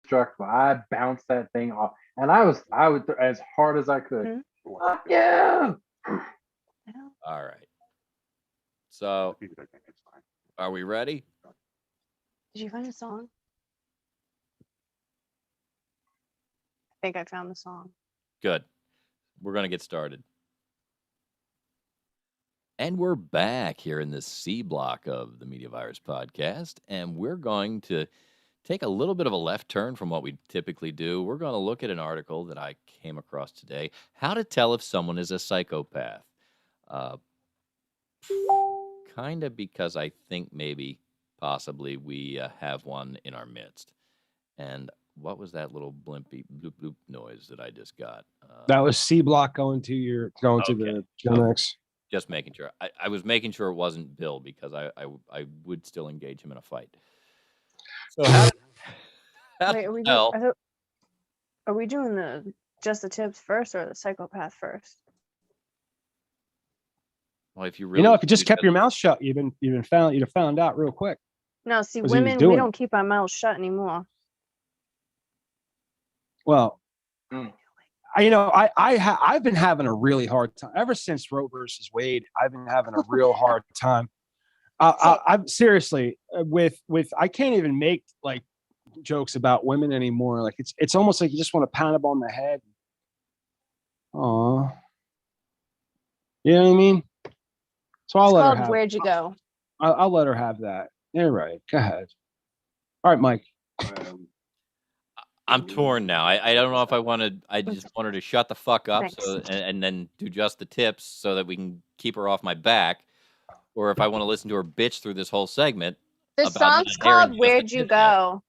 indestructible. I bounced that thing off, and I would as hard as I could. Fuck yeah! All right. So, are we ready? Did you find the song? I think I found the song. Good. We're going to get started. And we're back here in the C block of the Media Virus podcast, and we're going to take a little bit of a left turn from what we typically do. We're going to look at an article that I came across today, How to Tell If Someone is a Psychopath. Kind of because I think maybe, possibly, we have one in our midst. And what was that little blimpy bloop bloop noise that I just got? That was C block going to the next. Just making sure. I was making sure it wasn't Bill because I would still engage him in a fight. So Wait, are we doing just the tips first or the psychopath first? Well, if you really, if you just kept your mouth shut, you'd have found out real quick. No, see, women, we don't keep our mouths shut anymore. Well, I've been having a really hard time ever since Roe versus Wade. I've been having a real hard time. I'm seriously with I can't even make like jokes about women anymore. Like it's almost like you just want to pound them on the head. Aw, you know what I mean? So I'll let her have. Where'd You Go? I'll let her have that. You're right. Go ahead. All right, Mike. I'm torn now. I don't know if I wanted. I just wanted to shut the fuck up, and then do just the tips so that we can keep her off my back, or if I want to listen to her bitch through this whole segment. The song's called "Where'd You Go."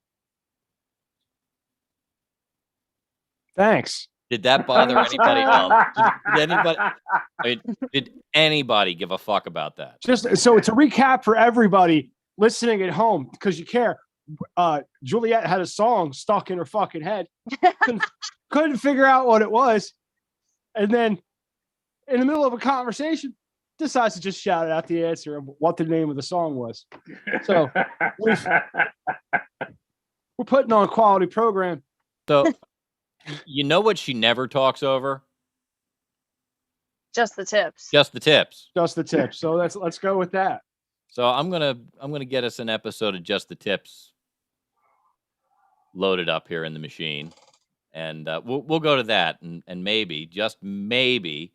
Thanks. Did that bother anybody else? Did anybody? I mean, did anybody give a fuck about that? Just so to recap for everybody listening at home, because you care. Juliet had a song stuck in her fucking head. Couldn't figure out what it was, and then in the middle of a conversation, decides to just shout out the answer of what the name of the song was. So we're putting on a quality program. So. You know what she never talks over? Just the tips. Just the tips. Just the tips. So let's go with that. So I'm gonna get us an episode of Just the Tips loaded up here in the machine, and we'll go to that, and maybe, just maybe,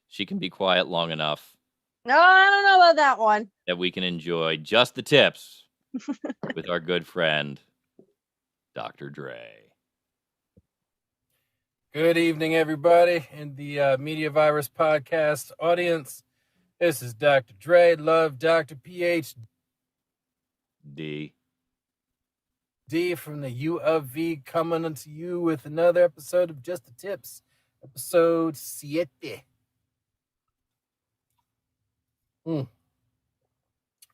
she can be quiet long enough. No, I don't know about that one. That we can enjoy Just the Tips with our good friend Dr. Dre. Good evening, everybody, in the Media Virus podcast audience. This is Dr. Dre, love Dr. PhD from the U of V, coming unto you with another episode of Just the Tips, episode 7.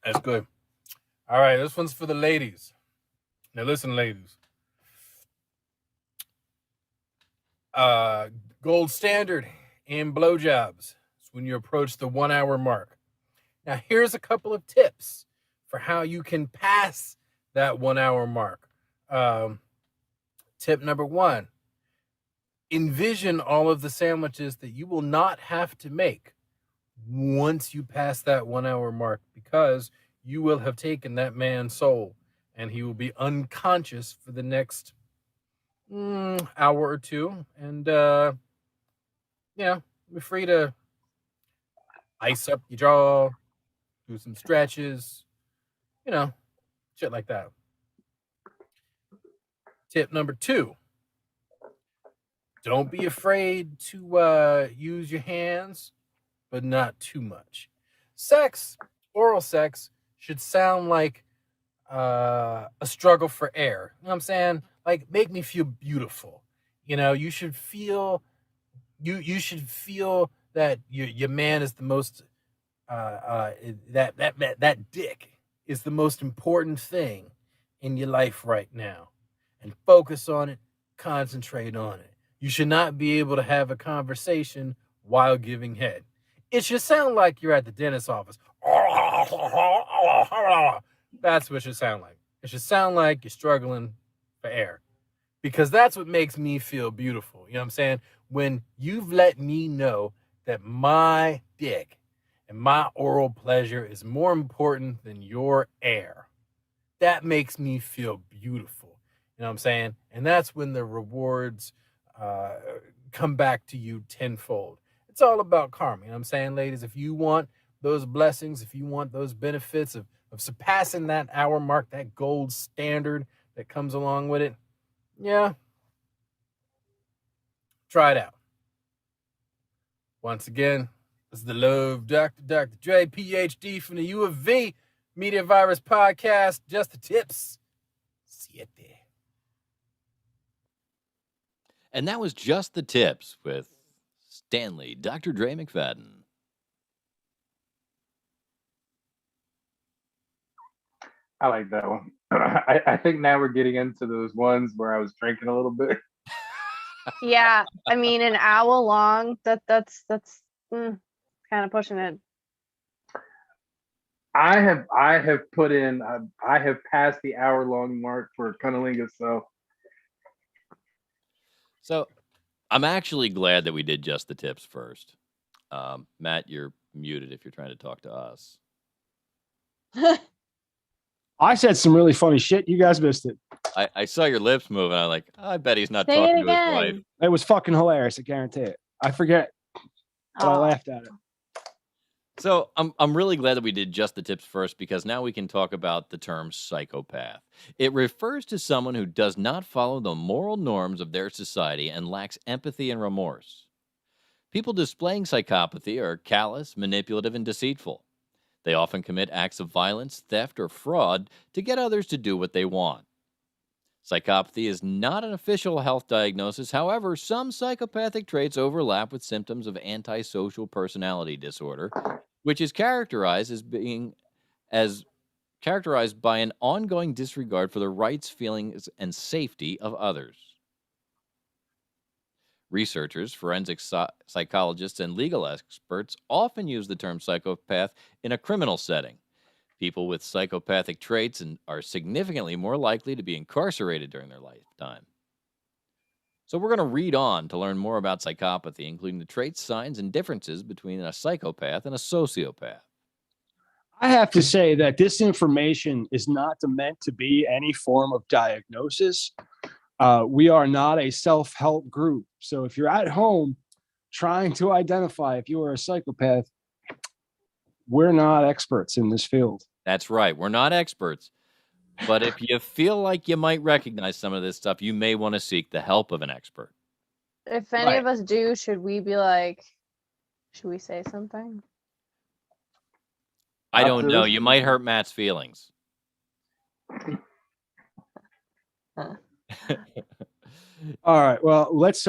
That's good. All right, this one's for the ladies. Now listen, ladies. Gold standard in blowjobs is when you approach the 1 hour mark. Now, here's a couple of tips for how you can pass that 1 hour mark. Tip number 1, envision all of the sandwiches that you will not have to make once you pass that 1 hour mark, because you will have taken that man's soul and he will be unconscious for the next hour or two, and be free to ice up your jaw, do some stretches, shit like that. Tip number 2, don't be afraid to use your hands, but not too much. Oral sex should sound like a struggle for air. You know what I'm saying? Like, make me feel beautiful. You should feel you should feel that your man is the most that dick is the most important thing in your life right now. And focus on it, concentrate on it. You should not be able to have a conversation while giving head. It should sound like you're at the dentist's office. That's what it should sound like. It should sound like you're struggling for air. because that's what makes me feel beautiful. You know what I'm saying? When you've let me know that my dick and my oral pleasure is more important than your air, that makes me feel beautiful. You know what I'm saying? And that's when the rewards come back to you tenfold. It's all about karma. You know what I'm saying, ladies? If you want those blessings, if you want those benefits of surpassing that hour mark, that gold standard that comes along with it, yeah, try it out. Once again, this is the Love Doctor, Dr. Dre, PhD from the U of V, Media Virus Podcast, Just the Tips. Siete. And that was Just the Tips with Stanley, Dr. Dre McFadden. I like that one. I think now we're getting into those ones where I was drinking a little bit. Yeah, I mean, an hour long. That's kind of pushing it. I have put in. I have passed the hour-long mark for Cunnilingus, So I'm actually glad that we did Just the Tips first. Matt, you're muted if you're trying to talk to us. I said some really funny shit. You guys missed it. I saw your lips move, and I'm like, I bet he's not Say talking it to his wife. again. It was fucking hilarious. I guarantee it. I forget, but I Aw. laughed at it. So I'm really glad that we did Just the Tips first, because now we can talk about the term psychopath. It refers to someone who does not follow the moral norms of their society and lacks empathy and remorse. People displaying psychopathy are callous, manipulative, and deceitful. They often commit acts of violence, theft, or fraud to get others to do what they want. Psychopathy is not an official health diagnosis. However, some psychopathic traits overlap with symptoms of antisocial personality disorder, which is characterized by an ongoing disregard for the rights, feelings, and safety of others. Researchers, forensic psychologists, and legal experts often use the term psychopath in a criminal setting. People with psychopathic traits are significantly more likely to be incarcerated during their lifetime. So we're going to read on to learn more about psychopathy, including the traits, signs, and differences between a psychopath and a sociopath. I have to say that this information is not meant to be any form of diagnosis. We are not a self-help group. So if you're at home trying to identify if you are a psychopath, we're not experts in this field. That's right. We're not experts. But if you feel like you might recognize some of this stuff, you may want to seek the help of an expert. If any of us do, should we say something? I don't know. You might hurt Matt's feelings. All right. Well, let's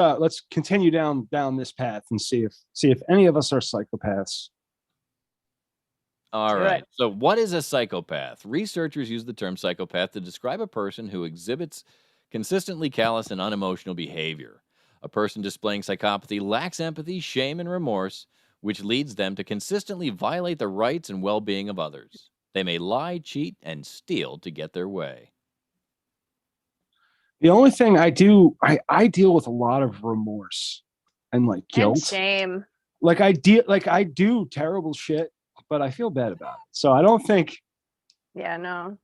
continue down this path and see if any of us are psychopaths. All right. So what is a psychopath? Researchers use the term psychopath to describe a person who exhibits consistently callous and unemotional behavior. A person displaying psychopathy lacks empathy, shame, and remorse, which leads them to consistently violate the rights and well-being of others. They may lie, cheat, and steal to get their way. The only thing I deal with a lot of remorse and like guilt. And shame. I do terrible shit, but I feel bad about it. So I don't think. Yeah, no.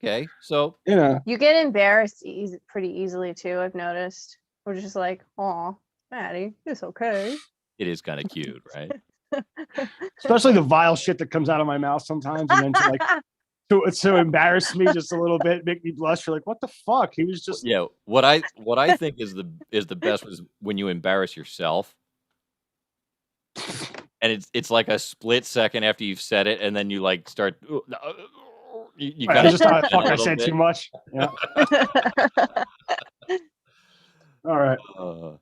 Okay, so you get embarrassed pretty easily too. I've noticed. We're just like, "Aw, Maddie, it's okay." It is kind of cute, right? Especially the vile shit that comes out of my mouth sometimes, and then to embarrass me just a little bit, make me blush. You're like, what the fuck? He was just What I think is the best was when you embarrass yourself, and it's like a split second after you've said it, and then you like start. You I just thought, fuck, I said too much. Yeah. All right.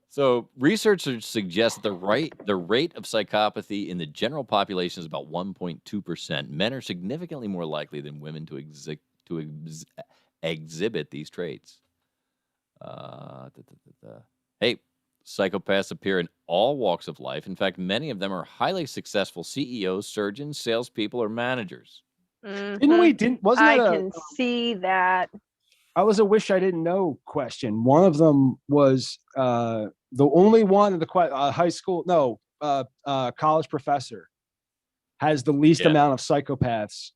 So researchers suggest that the rate of psychopathy in the general population is about 1.2%. Men are significantly more likely than women to exhibit these traits. Hey, psychopaths appear in all walks of life. In fact, many of them are highly successful CEOs, surgeons, salespeople, or managers. Mm-hmm. I can see that. I was a wish I didn't know question. One of them was the only one of the high school, college professor has the least amount of psychopaths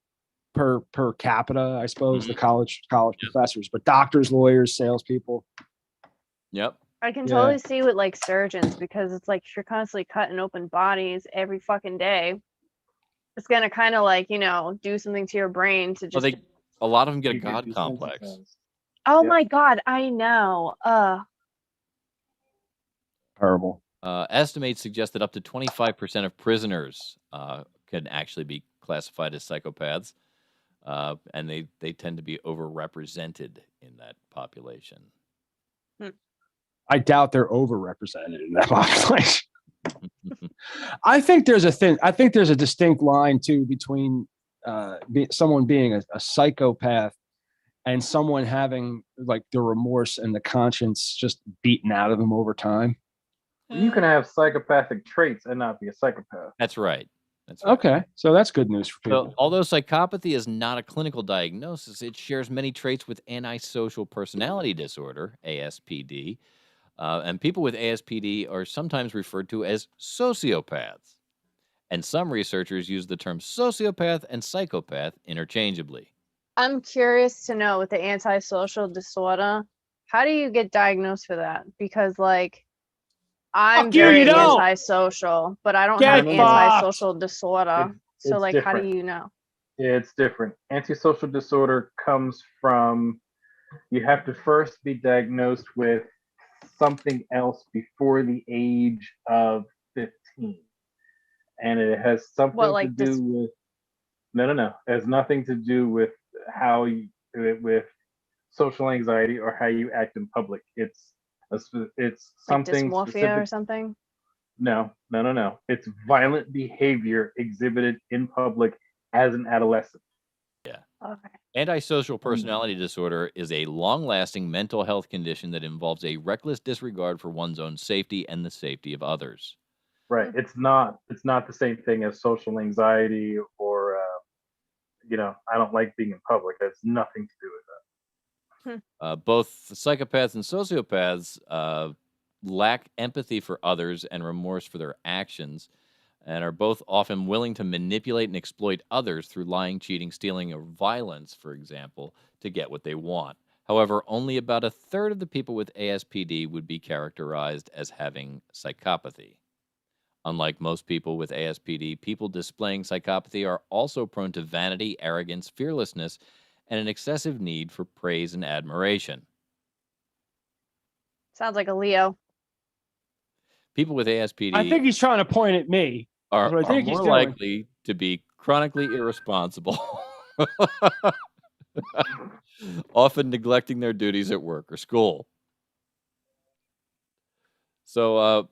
per capita, I suppose, the college professors, but doctors, lawyers, salespeople. Yep. I can totally see with like surgeons, because it's like if you're constantly cutting open bodies every fucking day, it's gonna kind of like, do something to your brain to just. A lot of them get a God complex. Oh my God, I know. Terrible. Estimates suggest that up to 25% of prisoners can actually be classified as psychopaths, and they tend to be overrepresented in that population. I doubt they're overrepresented in that population. I think there's a distinct line too between someone being a psychopath and someone having like the remorse and the conscience just beaten out of them over time. You can have psychopathic traits and not be a psychopath. That's right. Okay, so that's good news for people. So, although psychopathy is not a clinical diagnosis, it shares many traits with antisocial personality disorder, ASPD, and people with ASPD are sometimes referred to as sociopaths. And some researchers use the term sociopath and psychopath interchangeably. I'm curious to know, with the antisocial disorder, how do you get diagnosed for that? Because like, I'm very antisocial, but I don't have antisocial disorder. So like, how do you know? It's different. Antisocial disorder comes from, you have to first be diagnosed with something else before the age of 15. And it has something to do with, no. It has nothing to do with how you do it with social anxiety or how you act in public. It's something like dysmorphia specific. Or something. No. It's violent behavior exhibited in public as an adolescent. Yeah. Okay. Antisocial personality disorder is a long-lasting mental health condition that involves a reckless disregard for one's own safety and the safety of others. Right. It's not the same thing as social anxiety or I don't like being in public. That's nothing to do with that. Both psychopaths and sociopaths lack empathy for others and remorse for their actions, and are both often willing to manipulate and exploit others through lying, cheating, stealing, or violence, for example, to get what they want. However, only about a third of the people with ASPD would be characterized as having psychopathy. Unlike most people with ASPD, people displaying psychopathy are also prone to vanity, arrogance, fearlessness, and an excessive need for praise and admiration. Sounds like a Leo. People with ASPD, I think he's trying to point at me. are more likely to be chronically irresponsible, often neglecting their duties at work or school. So,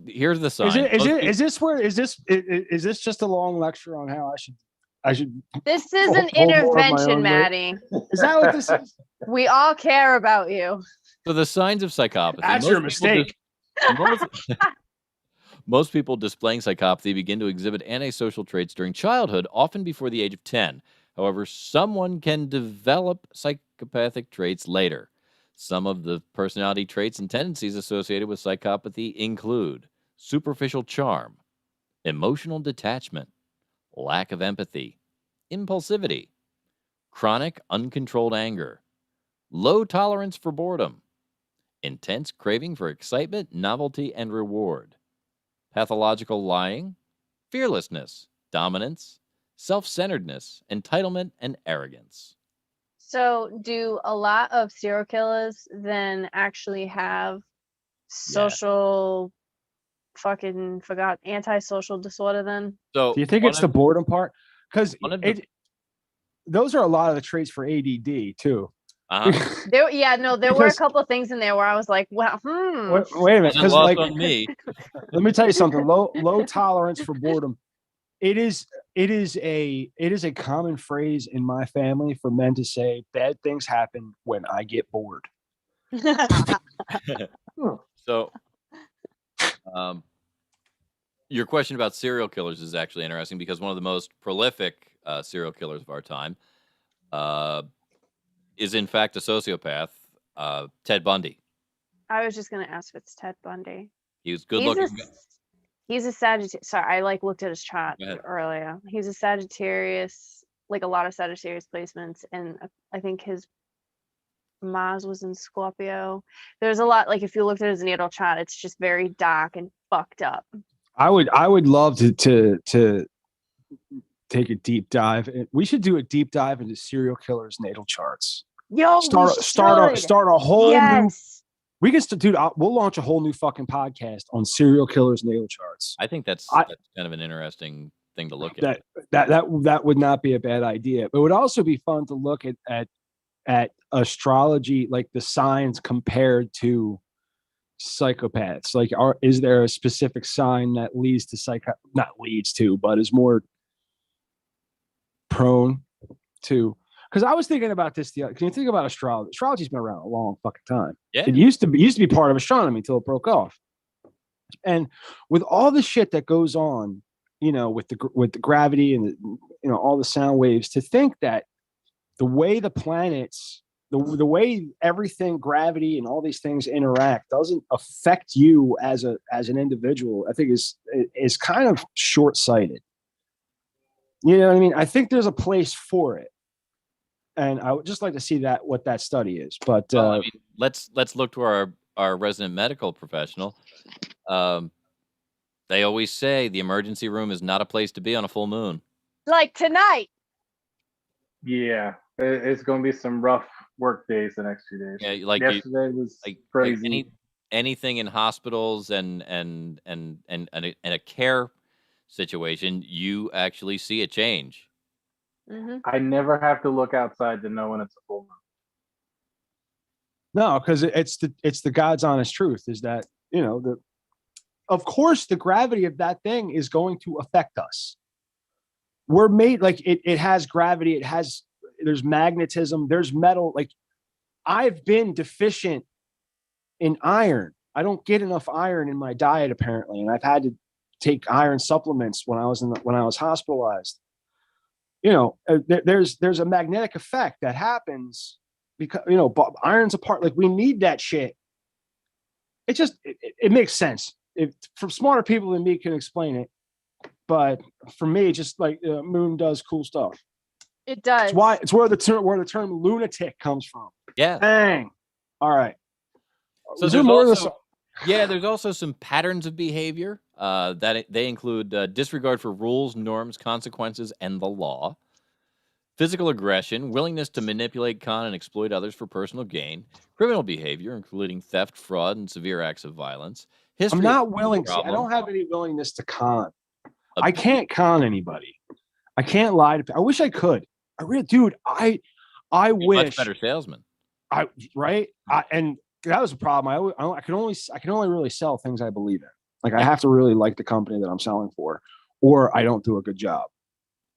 here's the sign. Is this just a long lecture on how I should? This is an intervention, Maddie. Is that what this is? We all care about you. So the signs of psychopathy. That's your mistake. Most people displaying psychopathy begin to exhibit antisocial traits during childhood, often before the age of 10. However, someone can develop psychopathic traits later. Some of the personality traits and tendencies associated with psychopathy include superficial charm, emotional detachment, lack of empathy, impulsivity, chronic uncontrolled anger, low tolerance for boredom, intense craving for excitement, novelty, and reward, pathological lying, fearlessness, dominance, self-centeredness, entitlement, and arrogance. So do a lot of serial killers then actually have social antisocial disorder then? So do you think it's the boredom part? Because those are a lot of the traits for ADD too. There were a couple of things in there where I was like, well, Wait a minute, because like on me. Let me tell you something. Low tolerance for boredom. It is a common phrase in my family for men to say bad things happen when I get bored. So, your question about serial killers is actually interesting because one of the most prolific serial killers of our time, is in fact a sociopath, Ted Bundy. I was just gonna ask if it's Ted Bundy. He was good looking. He's a Sagittarius. Sorry, I looked at his chart earlier. He's a Sagittarius, like a lot of Sagittarius placements, and I think his Mars was in Scorpio. There's a lot, like if you looked at his natal chart, it's just very dark and fucked up. I would love to take a deep dive. We should do a deep dive into serial killers' natal charts. Yo, start a whole new. We can dude. We'll launch a whole new fucking podcast on serial killers' natal charts. I think that's kind of an interesting thing to look at. That would not be a bad idea. But it would also be fun to look at astrology, like the signs compared to psychopaths. Like, is there a specific sign that leads to not leads to, but is more prone to? Because I was thinking about this. Can you think about astrology? Astrology's been around a long fucking time. Yeah. It used to be part of astronomy until it broke off. And with all the shit that goes on, with the gravity and all the sound waves, to think that the way the planets, the way everything, gravity and all these things interact doesn't affect you as an individual, I think is kind of short-sighted. You know what I mean? I think there's a place for it. And I would just like to see what that study is. But let's look to our resident medical professional. They always say the emergency room is not a place to be on a full moon. Like tonight. Yeah, it's going to be some rough work days the next few days. Yeah, like yesterday was crazy. Like anything in hospitals and a care situation, you actually see a change. Mm-hmm. I never have to look outside to know when it's a full moon. No, because it's the God's honest truth is that, of course the gravity of that thing is going to affect us. We're made like it has gravity, there's magnetism, there's metal. Like, I've been deficient in iron. I don't get enough iron in my diet apparently, and I've had to take iron supplements when I was hospitalized. There's a magnetic effect that happens because, iron's a part, like we need that shit. It makes sense. From smarter people than me can explain it. But for me, just like the moon does cool stuff. It does. It's where the term lunatic comes from. Yeah. Dang. All right. So there's also some patterns of behavior that they include disregard for rules, norms, consequences, and the law, physical aggression, willingness to manipulate, con, and exploit others for personal gain, criminal behavior, including theft, fraud, and severe acts of violence. I'm not willing. I don't have any willingness to con. I can't con anybody. I can't lie to people. I wish I could. I really, dude. I wish. Much better salesman. And that was a problem. I can only really sell things I believe in. Like, I have to really like the company that I'm selling for, or I don't do a good job.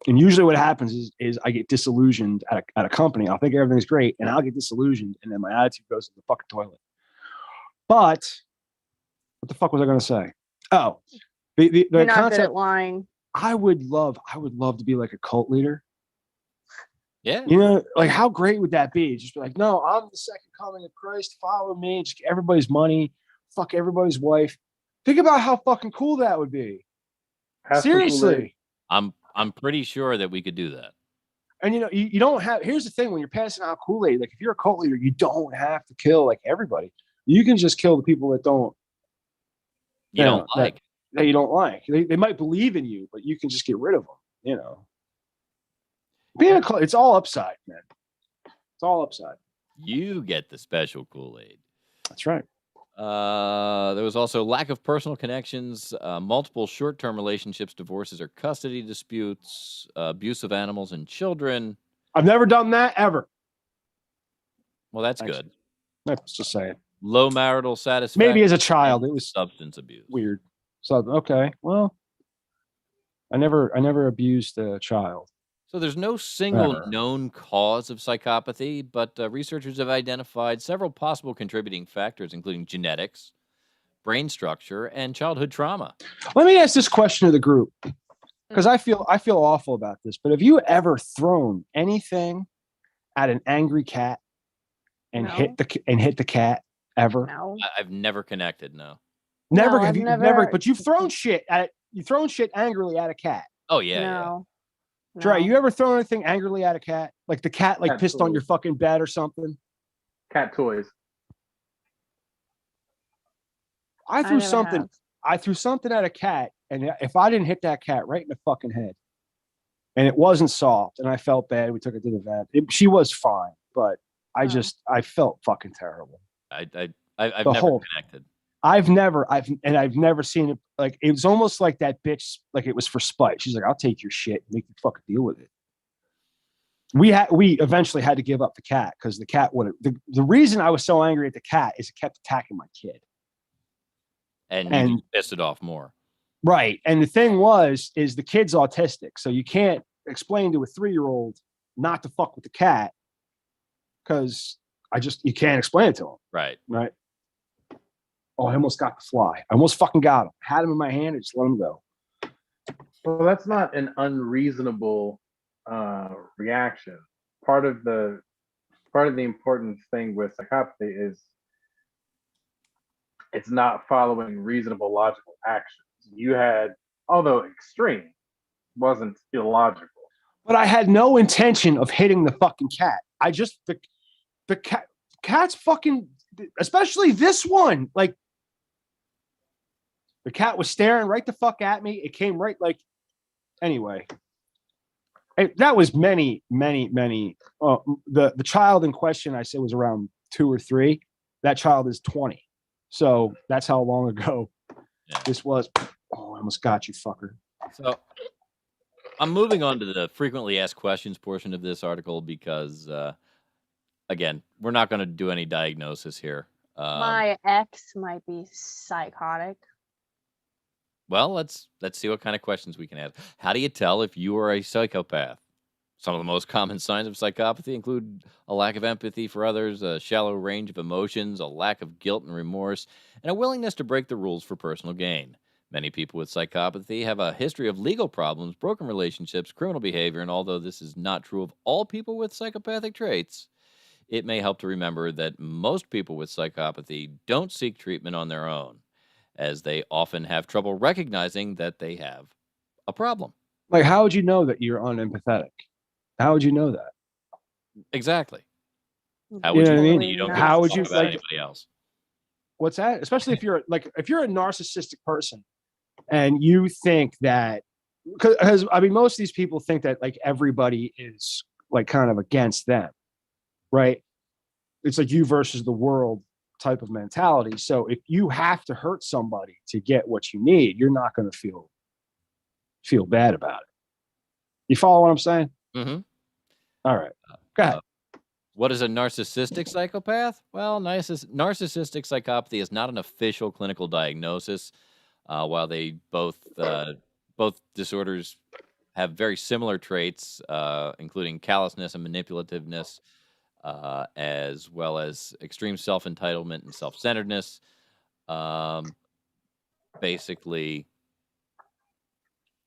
And usually what happens is I get disillusioned at a company. I'll think everything's great, and I'll get disillusioned, and then my attitude goes to the fucking toilet. But what the fuck was I going to say? Oh, the You're not concept. good at lying. I would love to be like a cult leader. Yeah. Like, how great would that be? Just be like, no, I'm the second coming of Christ. Follow me. Just get everybody's money. Fuck everybody's wife. Think about how fucking cool that would be. Seriously. I'm pretty sure that we could do that. And you don't have. Here's the thing: when you're passing out Kool-Aid, like if you're a cult leader, you don't have to kill like everybody. You can just kill the people that don't. You don't like. That you don't like. They might believe in you, but you can just get rid of them. Being a cult, it's all upside, man. It's all upside. You get the special Kool-Aid. That's right. There was also lack of personal connections, multiple short-term relationships, divorces or custody disputes, abuse of animals and children. I've never done that ever. Well, that's good. Let's just say it. Low marital satisfaction. Maybe as a child, it was substance abuse. Weird. So okay, well, I never abused a child. So there's no single known cause of psychopathy, but researchers have identified several possible contributing factors, including genetics, brain structure, and childhood trauma. Let me ask this question to the group, because I feel awful about this. But have you ever thrown anything at an angry cat? and No. hit the cat ever? No. I've never connected. No. Never. No, Have I've you never- never? But you've thrown shit angrily at a cat. Oh yeah, yeah. No. Dre, No. you ever thrown anything angrily at a cat? Like the cat like pissed on your fucking bed or something? Cat toys. I threw never something. have. I threw something at a cat, and if I didn't hit that cat right in the fucking head, and it wasn't soft, and I felt bad, we took it to the vet. She was fine, but I felt fucking terrible. I've never connected. I've never seen it. Like, it was almost like that bitch, like it was for spite. She's like, I'll take your shit and make you fucking deal with it. We eventually had to give up the cat because the cat would. The reason I was so angry at the cat is it kept attacking my kid. And you just pissed it off more. Right. And the thing is the kid's autistic. So you can't explain to a 3-year-old not to fuck with the cat because you can't explain it to him. Right. Right. Oh, I almost got the fly. I almost fucking got him. Had him in my hand and just let him go. Well, that's not an unreasonable reaction. Part of the important thing with psychopathy is it's not following reasonable logical actions. You had, although extreme, wasn't illogical. But I had no intention of hitting the fucking cat. I just the cat's fucking, especially this one. Like, the cat was staring right the fuck at me. It came right anyway. That was many. The child in question, I said, was around 2 or 3. That child is 20. So that's how long ago this was. Oh, I almost got you, fucker. So I'm moving on to the frequently asked questions portion of this article because, again, we're not going to do any diagnosis here. My ex might be psychotic. Well, let's see what kind of questions we can ask. How do you tell if you are a psychopath? Some of the most common signs of psychopathy include a lack of empathy for others, a shallow range of emotions, a lack of guilt and remorse, and a willingness to break the rules for personal gain. Many people with psychopathy have a history of legal problems, broken relationships, criminal behavior, and although this is not true of all people with psychopathic traits, it may help to remember that most people with psychopathy don't seek treatment on their own, as they often have trouble recognizing that they have a problem. Like, how would you know that you're unempathetic? How would you know that? Exactly. How would You know what I mean? You don't How would you about anybody else? What's that? Especially if you're a narcissistic person and you think that, because I mean, most of these people think that like everybody is like kind of against them, right? It's like you versus the world type of mentality. So if you have to hurt somebody to get what you need, you're not going to feel bad about it. You follow what I'm saying? Mm-hmm. All right. Go ahead. What is a narcissistic psychopath? Well, narcissistic psychopathy is not an official clinical diagnosis. While they both disorders have very similar traits, including callousness and manipulativeness, as well as extreme self-entitlement and self-centeredness. Basically,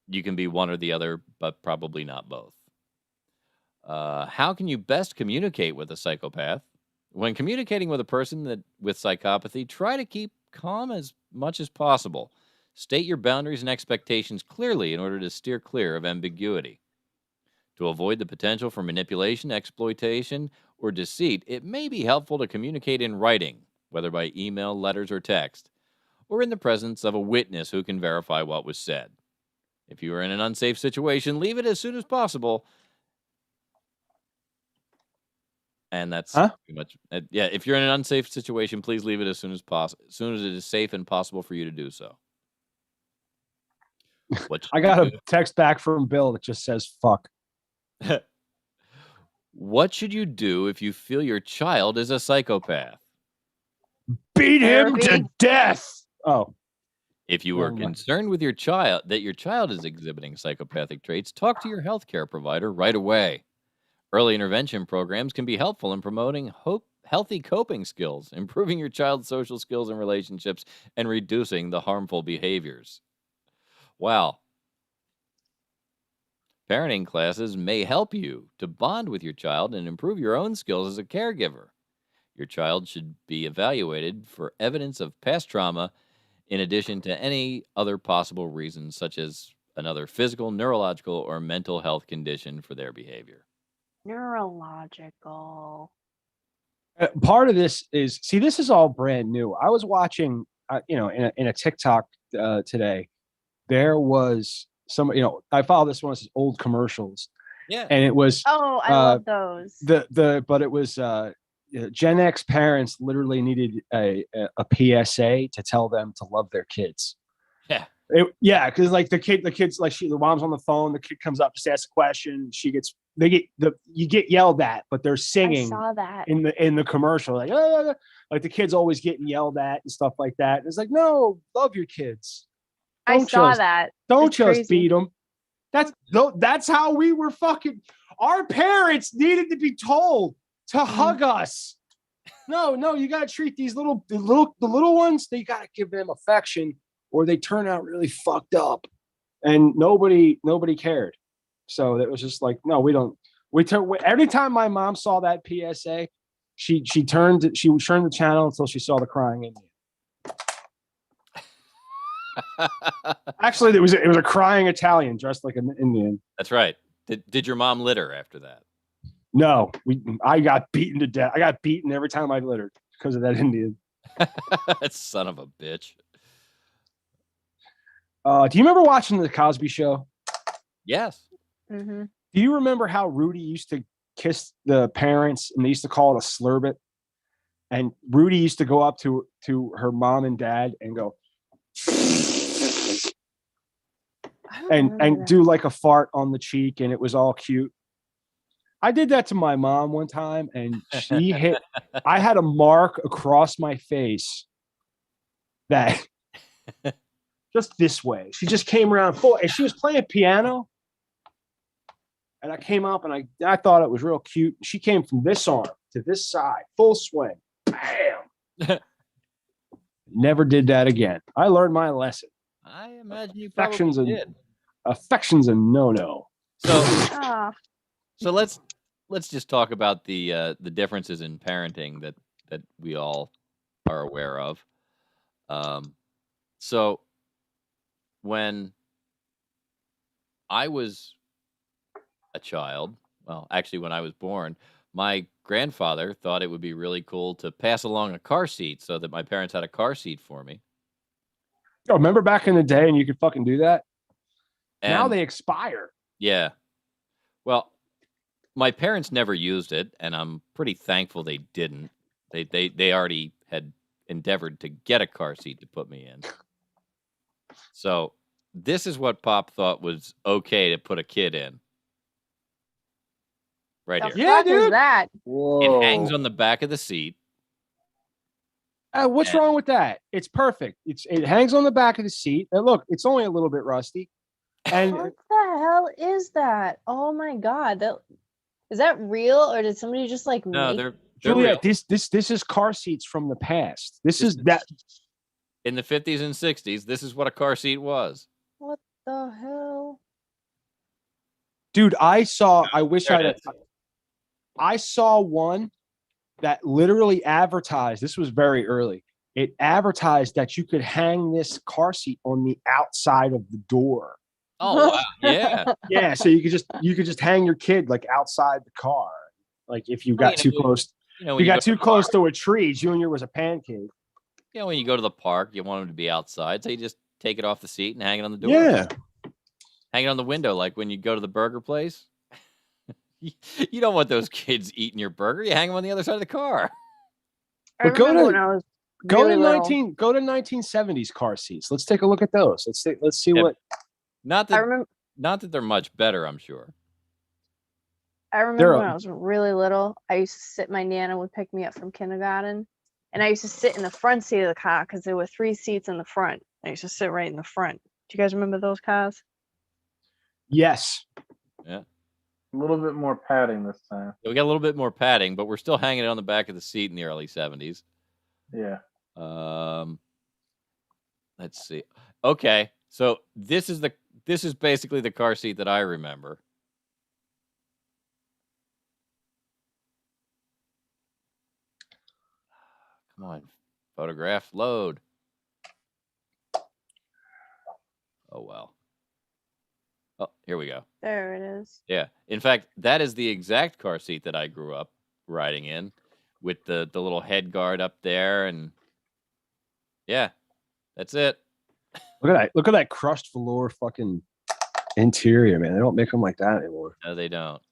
you can be one or the other, but probably not both. How can you best communicate with a psychopath? When communicating with a person with psychopathy, try to keep calm as much as possible. State your boundaries and expectations clearly in order to steer clear of ambiguity. To avoid the potential for manipulation, exploitation, or deceit, it may be helpful to communicate in writing, whether by email, letters, or text, or in the presence of a witness who can verify what was said. If you are in an unsafe situation, leave it as soon as possible. And that's pretty much, if you're in an unsafe situation, please leave it as soon as possible, as soon as it is safe and possible for you to do so. I got a text back from Bill that just says, fuck. What should you do if you feel your child is a psychopath? Beat him to death. Oh. If you are concerned with your child, that your child is exhibiting psychopathic traits, talk to your healthcare provider right away. Early intervention programs can be helpful in promoting healthy coping skills, improving your child's social skills and relationships, and reducing the harmful behaviors. Wow. Parenting classes may help you to bond with your child and improve your own skills as a caregiver. Your child should be evaluated for evidence of past trauma in addition to any other possible reasons, such as another physical, neurological, or mental health condition for their behavior. Neurological. Part of this is, see, this is all brand new. I was watching, in a TikTok today, there was some, I follow this one, it's old commercials. Yeah. And it was, Oh, I love those. but it was, Gen X parents literally needed a PSA to tell them to love their kids. Yeah. Because like the kids, like the mom's on the phone, the kid comes up, just asks a question, you get yelled at, but they're singing. I saw that in the commercial, like the kids always getting yelled at and stuff like that. And it's like, no, love your kids. I saw that. Don't It's just crazy. beat them. That's how we were fucking. Our parents needed to be told to hug us. No, you gotta treat these the little ones. They gotta give them affection, or they turn out really fucked up. And nobody cared. So it was just like, no, we don't. Every time my mom saw that PSA, she turned the channel until she saw the crying Indian. Actually, it was a crying Italian dressed like an Indian. That's right. Did your mom litter after that? No, I got beaten to death. I got beaten every time I littered because of that Indian. That son of a bitch. Do you remember watching the Cosby Show? Yes. Mm-hmm. Do you remember how Rudy used to kiss the parents and they used to call it a slurbit? And Rudy used to go up to her mom and dad and go and do like a fart on the cheek, and it was all cute. I did that to my mom one time, and I had a mark across my face that just this way. She just came around full, and she was playing piano. And I came up, and I thought it was real cute. She came from this arm to this side, full swing. Bam! Never did that again. I learned my lesson. I imagine you probably did. Affection's a no-no. So let's just talk about the differences in parenting that we all are aware of. So when I was a child, well, actually when I was born, my grandfather thought it would be really cool to pass along a car seat so that my parents had a car seat for me. Oh, remember back in the day and you could fucking do that? And now they expire. Yeah. Well, my parents never used it, and I'm pretty thankful they didn't. They already had endeavored to get a car seat to put me in. So this is what Pop thought was okay to put a kid in. Right here. Yeah, dude. Is that? Whoa. It hangs on the back of the seat. What's wrong with that? It's perfect. It hangs on the back of the seat. And look, it's only a little bit rusty. And what the hell is that? Oh my god! Is that real, or did somebody just like no, make? They're Juliet, real. this is car seats from the past. This is that in the 50s and 60s. This is what a car seat was. What the hell, dude? I saw one that literally advertised. This was very early. It advertised that you could hang this car seat on the outside of the door. Oh wow! Yeah, yeah. So you could just hang your kid like outside the car. Like if you got too close, you got too close to a tree. Junior was a pancake. Yeah, when you go to the park, you want him to be outside, so you just take it off the seat and hang it on the door. Yeah, hang it on the window, like when you go to the burger place. You don't want those kids eating your burger. You hang them on the other side of the car. But go to 1970s car seats. Let's take a look at those. Let's see what. Not that they're much better, I'm sure. I remember when I was really little, I used to sit, my Nana would pick me up from kindergarten, and I used to sit in the front seat of the car because there were 3 seats in the front. I used to sit right in the front. Do you guys remember those cars? Yes. Yeah. A little bit more padding this time. We got a little bit more padding, but we're still hanging it on the back of the seat in the early 70s. Yeah. Let's see. Okay, so this is basically the car seat that I remember. Come on. Photograph load. Oh, well. Oh, here we go. There it is. Yeah. In fact, that is the exact car seat that I grew up riding in with the little head guard up there. And yeah, that's it. Look at that crushed velour fucking interior, man. They don't make them like that anymore. No, they don't.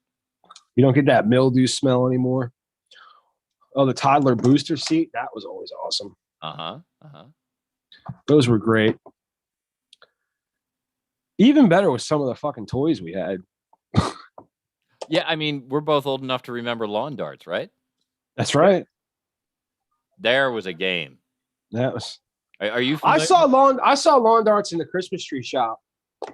You don't get that mildew smell anymore. Oh, the toddler booster seat. That was always awesome. Those were great. Even better with some of the fucking toys we had. Yeah, I mean, we're both old enough to remember lawn darts, right? That's right. There was a game. That was. Are you? I saw lawn darts in the Christmas tree shop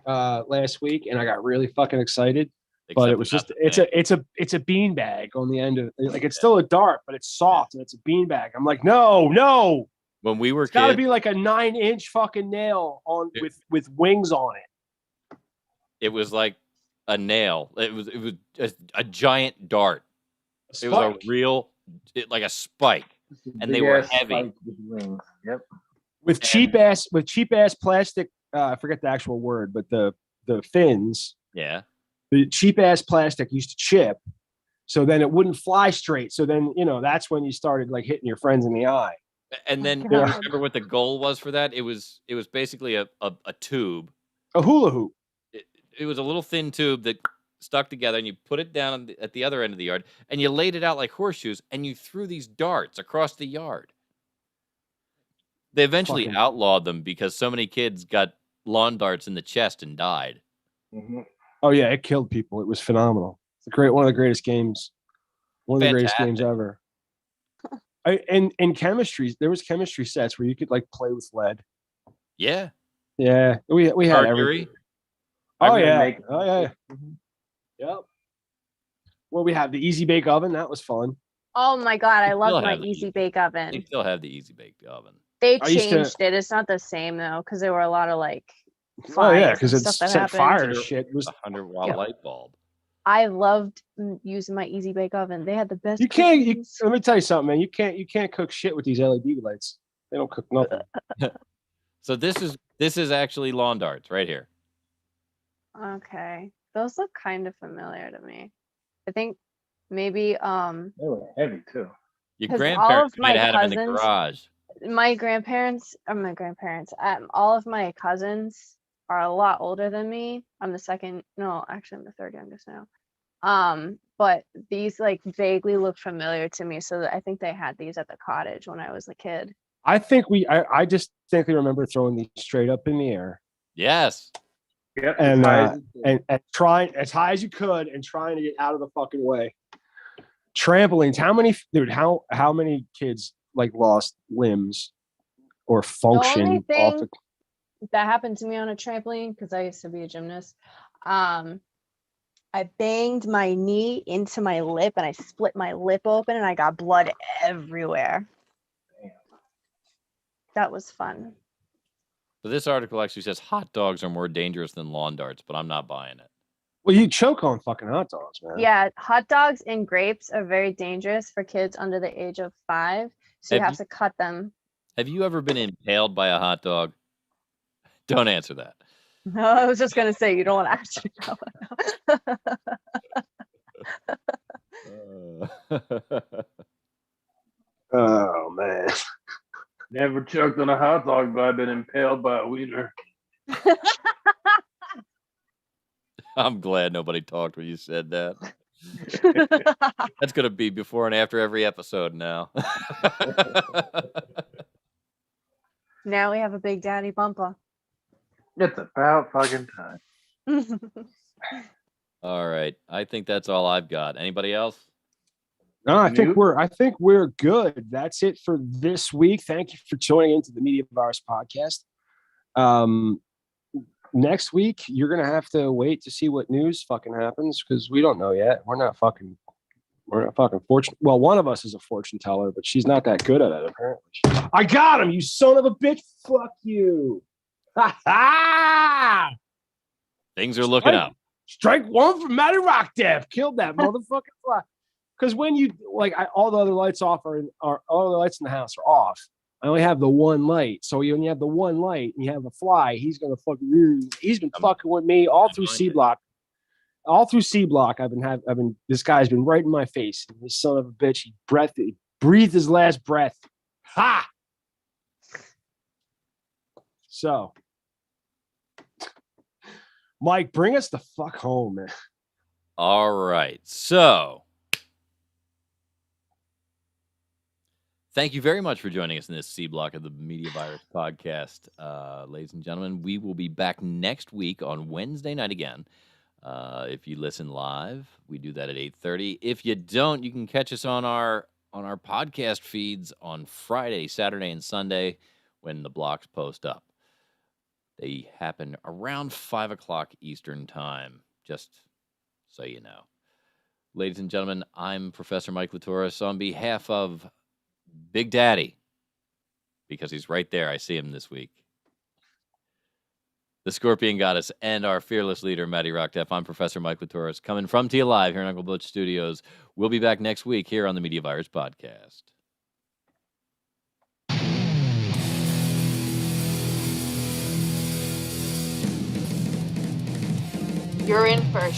last week, and I got really fucking excited. But it was just it's a bean bag on the end of like it's still a dart, but it's soft and it's a bean bag. I'm like, no. When we were it's got to be like a 9-inch fucking nail on with wings on it. It was like a nail. It was a giant dart. It was like a spike, and they were heavy. With wings. Yep. With cheap ass plastic. I forget the actual word, but the fins. Yeah. The cheap ass plastic used to chip, so then it wouldn't fly straight. So then that's when you started like hitting your friends in the eye. And then you remember what the goal was for that? It was basically a tube, a hula hoop. It was a little thin tube that stuck together, and you put it down at the other end of the yard, and you laid it out like horseshoes, and you threw these darts across the yard. They eventually outlawed them because so many kids got lawn darts in the chest and died. Mm-hmm. Oh yeah, it killed people. It was phenomenal. It's one of the greatest games. One of the greatest games ever. In chemistry, there was chemistry sets where you could like play with lead. Yeah. Yeah. We had everything. Oh yeah. Mm-hmm. Yep. Well, we have the Easy Bake Oven. That was fun. Oh my god, I love my Easy Bake Oven. They still have the Easy Bake Oven. They changed it. It's not the same though, because there were a lot of like. Oh yeah, because it's set fire to shit. It was 100-watt light bulb. I loved using my Easy Bake Oven. They had the best. Let me tell you something, man. You can't cook shit with these LED lights. They don't cook nothing. So this is actually lawn darts right here. Okay, those look kind of familiar to me. I think maybe they were heavy too. Your grandparents might have had them in the garage. My grandparents, all of my cousins are a lot older than me. I'm the second. No, actually, I'm the third youngest now. But these like vaguely look familiar to me, so I think they had these at the cottage when I was a kid. I distinctly remember throwing these straight up in the air. Yes. Yep. And trying as high as you could and trying to get out of the fucking way. Trampolines. How many kids like lost limbs or function off the that happened to me on a trampoline because I used to be a gymnast. I banged my knee into my lip and I split my lip open and I got blood everywhere. Damn. That was fun. So this article actually says hot dogs are more dangerous than lawn darts, but I'm not buying it. Well, you choke on fucking hot dogs, man. Yeah, hot dogs and grapes are very dangerous for kids under the age of 5. So you have to cut them. Have you ever been impaled by a hot dog? Don't answer that. No, I was just going to say, you don't want to answer that. Oh, man. Never choked on a hot dog, but I've been impaled by a wiener. I'm glad nobody talked when you said that. That's going to be before and after every episode now. Now we have a Big Daddy bumper. It's about fucking time. All right. I think that's all I've got. Anybody else? No, I think we're good. That's it for this week. Thank you for joining into the Media Virus podcast. Next week, you're going to have to wait to see what news fucking happens because we don't know yet. We're not fucking fortune. Well, one of us is a fortune teller, but she's not that good at it, apparently. I got him, you son of a bitch. Fuck you. Things are looking up. Strike one from Matty Rock Death. Killed that motherfucking fly. Because when you all the other lights off are all the lights in the house are off. I only have the one light. So when you have the one light and you have a fly, he's gonna fucking. He's been fucking with me all through C block. All through C block, this guy's been right in my face. This son of a bitch, he breathed his last breath. Ha! So, Mike, bring us the fuck home, man. All right. So, thank you very much for joining us in this C block of the Media Virus podcast. Ladies and gentlemen, we will be back next week on Wednesday night again. If you listen live, we do that at 8:30. If you don't, you can catch us on our podcast feeds on Friday, Saturday, and Sunday when the blocks post up. They happen around 5 o'clock Eastern time, just so you know. Ladies and gentlemen, I'm Professor Mike Latouris on behalf of Big Daddy, because he's right there. I see him this week. The Scorpion Goddess, and our fearless leader, Maddie Rockdeff. I'm Professor Mike Latouris, coming from to you live here in Uncle Butch Studios. We'll be back next week here on the Media Virus Podcast. You're in for a